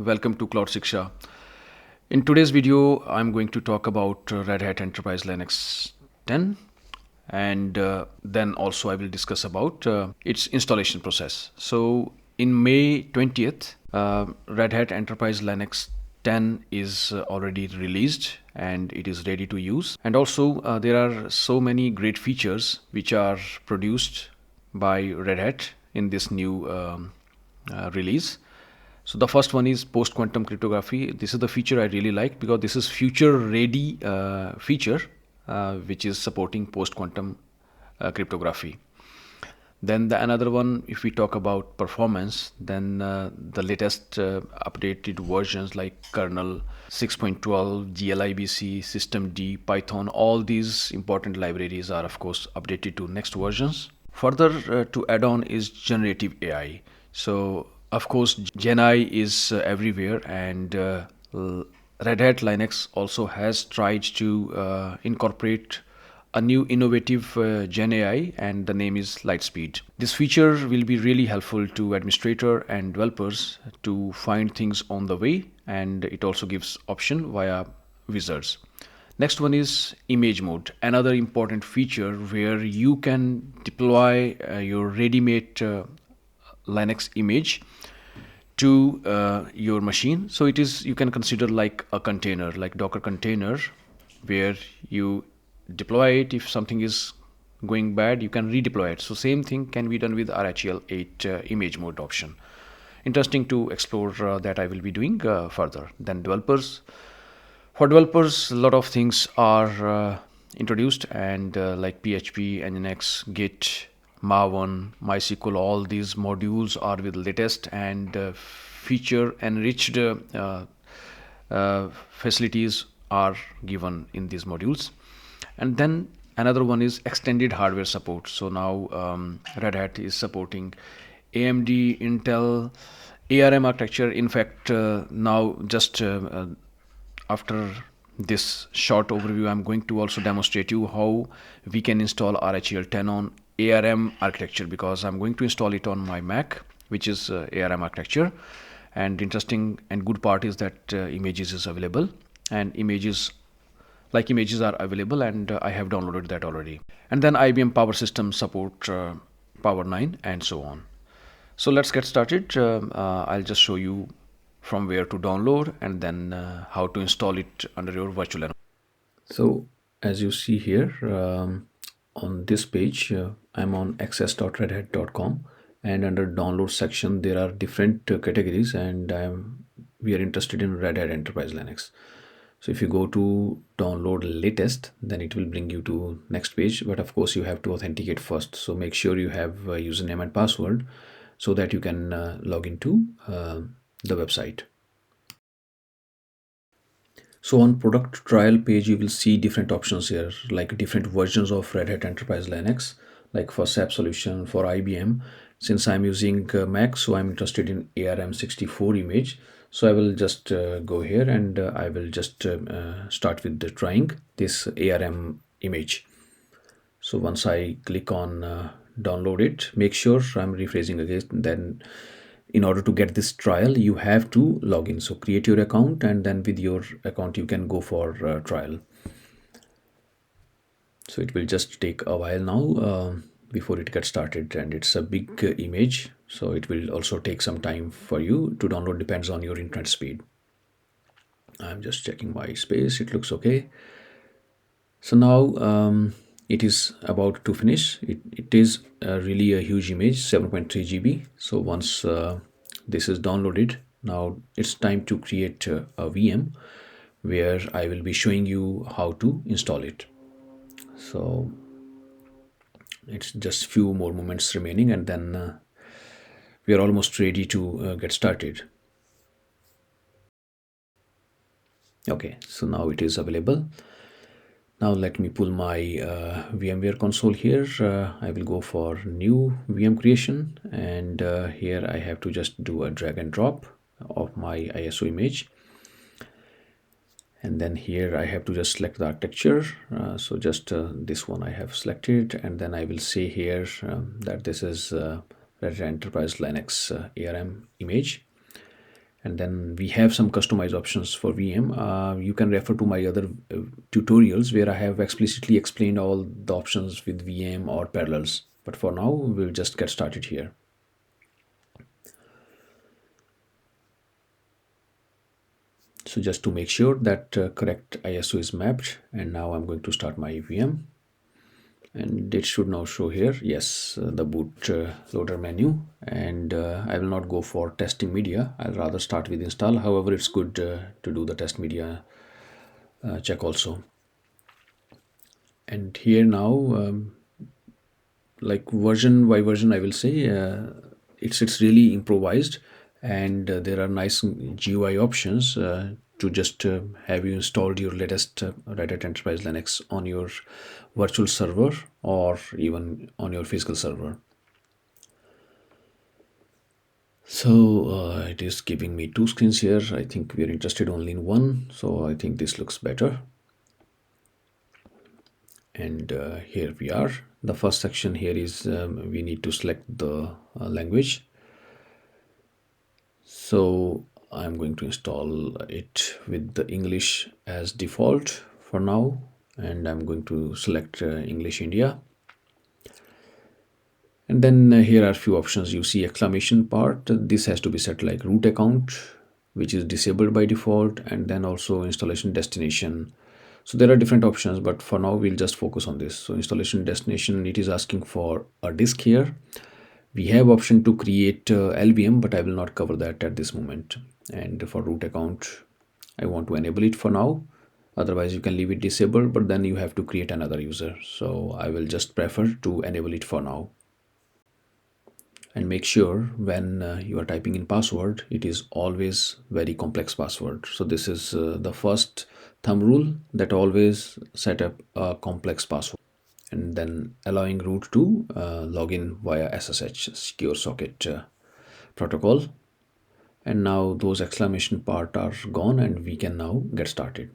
welcome to Cloud Siksha. In today's video, I'm going to talk about Red Hat Enterprise Linux 10 and then also I will discuss about its installation process. So in May 20th, Red Hat Enterprise Linux 10 is already released and it is ready to use. And also there are so many great features which are produced by Red Hat in this new release. So the first one is post quantum cryptography. This is the feature I really like because this is future ready feature which is supporting post quantum cryptography. Then another one, if we talk about performance, then the latest updated versions like kernel 6.12, glibc, systemd, python, all these important libraries are of course updated to next versions. Further to add on is generative AI. So of course Gen AI is everywhere, and Red Hat Linux also has tried to incorporate a new innovative Gen AI, and the name is Lightspeed. This feature will be really helpful to administrator and developers to find things on the way, and it also gives option via wizards. Next one is image mode, another important feature where you can deploy your ready-made Linux image to your machine. So it is, you can consider like a container, like Docker container, where you deploy it. If something is going bad, you can redeploy it. So same thing can be done with RHEL 8 image mode option. Interesting to explore that I will be doing further. Then developers. For developers, a lot of things are introduced, and like PHP, Nginx, Git, Maven, MySQL, all these modules are with latest and feature enriched facilities are given in these modules. And then another one is extended hardware support. So now Red Hat is supporting AMD, Intel, ARM architecture. In fact, now just after this short overview, I'm going to also demonstrate you how we can install RHEL 10 on ARM architecture, because I'm going to install it on my Mac, which is ARM architecture. And interesting and good part is that images is available, and images are available, and I have downloaded that already. And then IBM Power System support Power 9 and so on. So let's get started. I'll just show you from where to download and then how to install it under your virtual environment. So as you see here on this page, I'm on access.redhat.com, and under download section there are different categories, and we are interested in Red Hat Enterprise Linux. So if you go to download latest, then it will bring you to next page, but of course you have to authenticate first. So make sure you have a username and password so that you can log into the website. So on product trial page, you will see different options here, like different versions of Red Hat Enterprise Linux, like for SAP solution, for IBM. Since I'm using Mac, so I'm interested in ARM64 image. So I will just go here, and I will just start with trying this ARM image. So once I click on download it, make sure I'm rephrasing again, then in order to get this trial you have to log in. So create your account, and then with your account you can go for trial. So it will just take a while now before it gets started, and it's a big image, so it will also take some time for you to download, depends on your internet speed. I'm just checking my space, it looks okay. So now it is about to finish. It is really a huge image, 7.3 GB. So once this is downloaded, now it's time to create a VM where I will be showing you how to install it. So it's just few more moments remaining, and then we are almost ready to get started. Okay, so now it is available. Now let me pull my VMware console here. I will go for new VM creation, and here I have to just do a drag and drop of my ISO image. And then here I have to just select the architecture. So just this one I have selected, and then I will say here that this is Red Hat Enterprise Linux ARM image. And then we have some customized options for VM. You can refer to my other tutorials where I have explicitly explained all the options with VM or parallels. But for now, we'll just get started here. So just to make sure that correct ISO is mapped, and now I'm going to start my VM. And it should now show here, yes, the boot loader menu. And I will not go for testing media. I'll rather start with install. However, it's good to do the test media check also. And here now, like version by version, I will say it's really improvised, and there are nice GUI options to just have you installed your latest Red Hat Enterprise Linux on your virtual server or even on your physical server. So it is giving me two screens here. I think we are interested only in one, so I think this looks better. And here we are. The first section here is we need to select the language. So I'm going to install it with the English as default for now, and I'm going to select English India. And then here are a few options. You see exclamation part. This has to be set like root account, which is disabled by default, and then also installation destination. So there are different options, but for now we'll just focus on this. So installation destination, it is asking for a disk here. We have option to create LVM, but I will not cover that at this moment. And for root account, I want to enable it for now. Otherwise you can leave it disabled, but then you have to create another user. So I will just prefer to enable it for now. And make sure when you are typing in password, it is always very complex password. So this is the first thumb rule, that always set up a complex password, and then allowing root to log in via SSH, secure socket protocol. And now those exclamation part are gone, and we can now get started.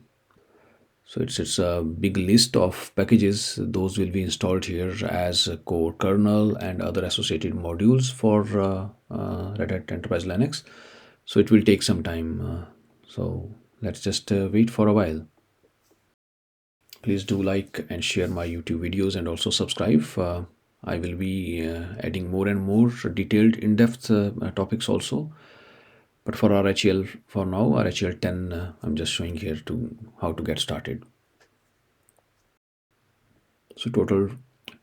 So it's a big list of packages. Those will be installed here as a core kernel and other associated modules for Red Hat Enterprise Linux. So it will take some time. So let's just wait for a while. Please do like and share my YouTube videos, and also subscribe. I will be adding more and more detailed, in-depth topics also. But for RHEL, for now, RHEL 10, I'm just showing here to how to get started. So total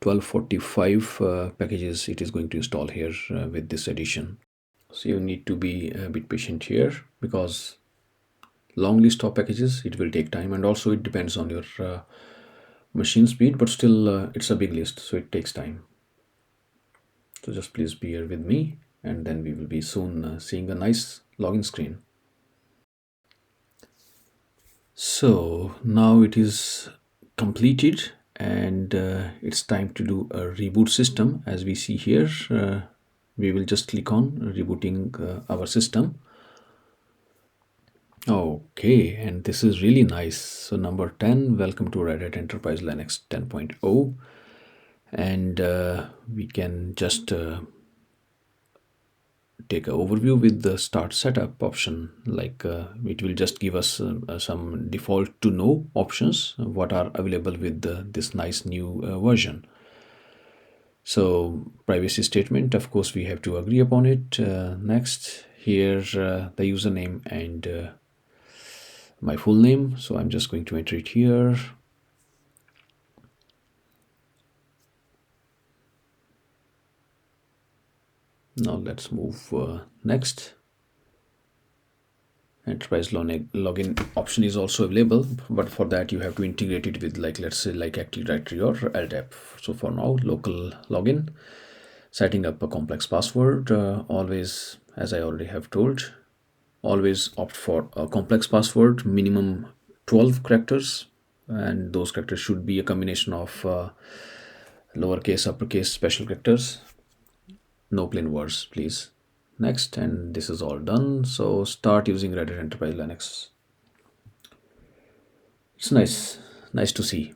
1245 packages it is going to install here with this edition. So you need to be a bit patient here, because long list of packages, it will take time, and also it depends on your machine speed, but still it's a big list, so it takes time. So just please bear with me, and then we will be soon seeing a nice login screen. So now it is completed, and it's time to do a reboot system. As we see here, we will just click on rebooting our system. Okay, and this is really nice. So number 10, welcome to Red Hat Enterprise Linux 10.0. And we can just take an overview with the start setup option. Like it will just give us some default to know options what are available with this nice new version. So privacy statement, of course we have to agree upon it. Next, here the username and my full name, so I'm just going to enter it here. Now let's move next. Enterprise login option is also available, but for that you have to integrate it with, like, let's say like Active Directory or LDAP. So for now, local login, setting up a complex password, always, as I already have told, always opt for a complex password, minimum 12 characters, and those characters should be a combination of lowercase, uppercase, special characters, no plain words, please. Next, and this is all done. So start using Red Hat Enterprise Linux. It's nice to see.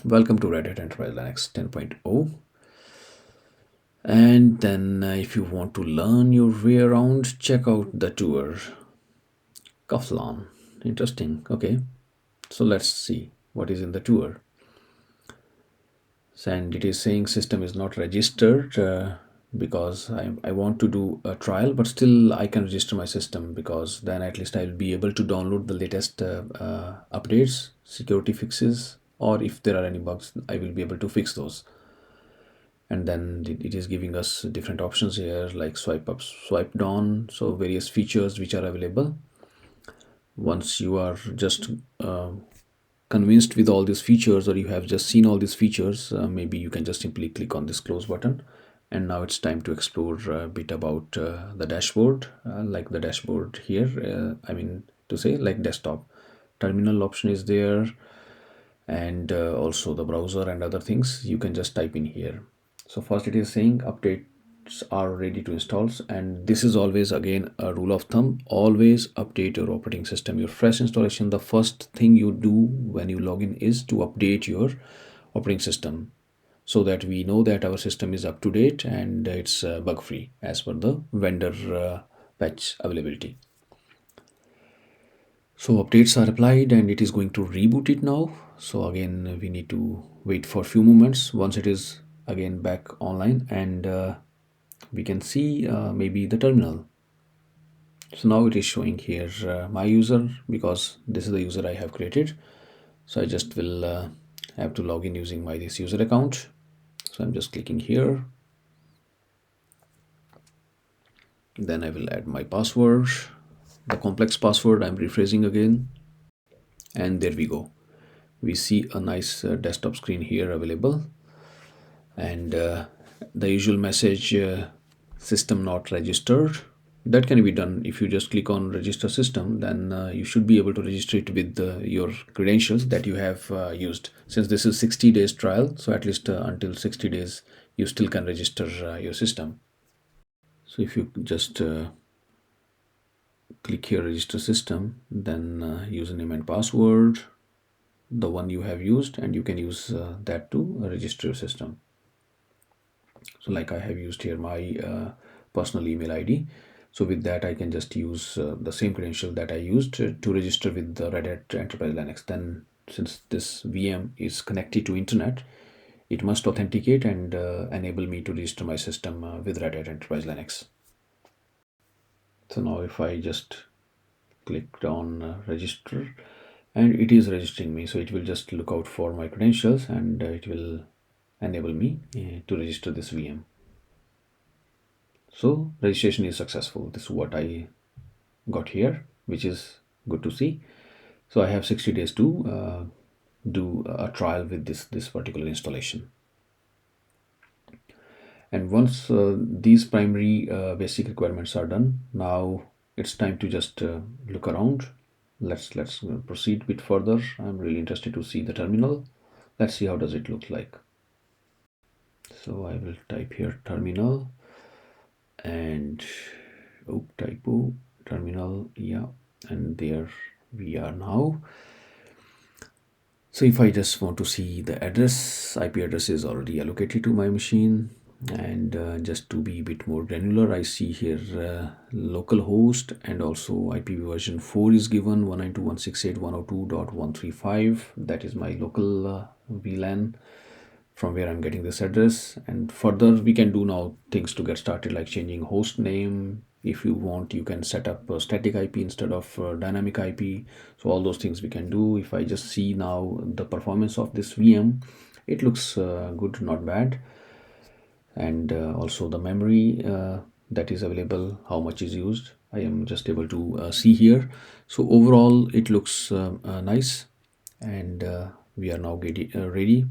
Welcome to Red Hat Enterprise Linux 10.0. And then if you want to learn your way around, check out the tour. Kaflan. Interesting. Okay. So let's see what is in the tour. And it is saying system is not registered because I want to do a trial, but still I can register my system because then at least I'll be able to download the latest updates, security fixes, or if there are any bugs, I will be able to fix those. And then it is giving us different options here like swipe up, swipe down, so various features which are available. Once you are just convinced with all these features, or you have just seen all these features, maybe you can just simply click on this close button. And now it's time to explore a bit about the dashboard, like the dashboard here, I mean to say like desktop. Terminal option is there, and also the browser and other things you can just type in here. So first it is saying updates are ready to install, and this is always again a rule of thumb: always update your operating system. Your fresh installation, the first thing you do when you log in is to update your operating system, so that we know that our system is up to date and it's bug free as per the vendor patch availability. So updates are applied and it is going to reboot it now. So again we need to wait for a few moments. Once it is again back online, and we can see maybe the terminal. So now it is showing here my user, because this is the user I have created. So I just will have to log in using my this user account. So I'm just clicking here. Then I will add my password, the complex password. I'm rephrasing again, and there we go. We see a nice desktop screen here available, and the usual message, system not registered. That can be done if you just click on register system. Then you should be able to register it with your credentials that you have used. Since this is 60 days trial, so at least until 60 days you still can register your system. So if you just click here register system, then username and password, the one you have used, and you can use that to register your system. So like I have used here my personal email ID. So with that I can just use the same credential that I used to register with the Red Hat Enterprise Linux. Then since this VM is connected to internet, it must authenticate and enable me to register my system with Red Hat Enterprise Linux. So now if I just clicked on register, and it is registering me, so it will just look out for my credentials and it will enable me to register this VM. So registration is successful. This is what I got here, which is good to see. So I have 60 days to do a trial with this particular installation. And once these primary basic requirements are done, now it's time to just look around. Let's proceed a bit further. I'm really interested to see the terminal. Let's see how does it look like. So I will type here terminal, and oh, typo, terminal, yeah, and there we are now. So if I just want to see the address, IP address is already allocated to my machine. And just to be a bit more granular, I see here localhost, and also IPv version 4 is given, 192.168.102.135. That is my local VLAN from where I'm getting this address. And further we can do now things to get started, like changing host name. If you want, you can set up a static IP instead of dynamic IP. So all those things we can do. If I just see now the performance of this VM, it looks good, not bad. And also the memory that is available, how much is used, I am just able to see here. So overall it looks nice, and we are now ready.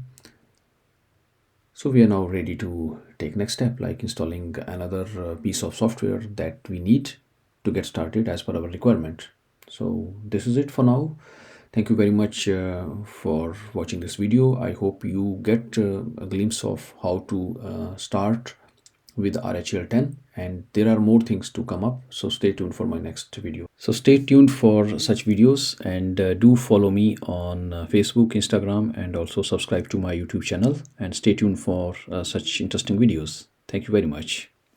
So we are now ready to take next step, like installing another piece of software that we need to get started as per our requirement. So this is it for now. Thank you very much for watching this video. I hope you get a glimpse of how to start with RHEL 10, and there are more things to come up, so stay tuned for my next video. So stay tuned for such videos, and do follow me on Facebook, Instagram, and also subscribe to my YouTube channel, and stay tuned for such interesting videos. Thank you very much.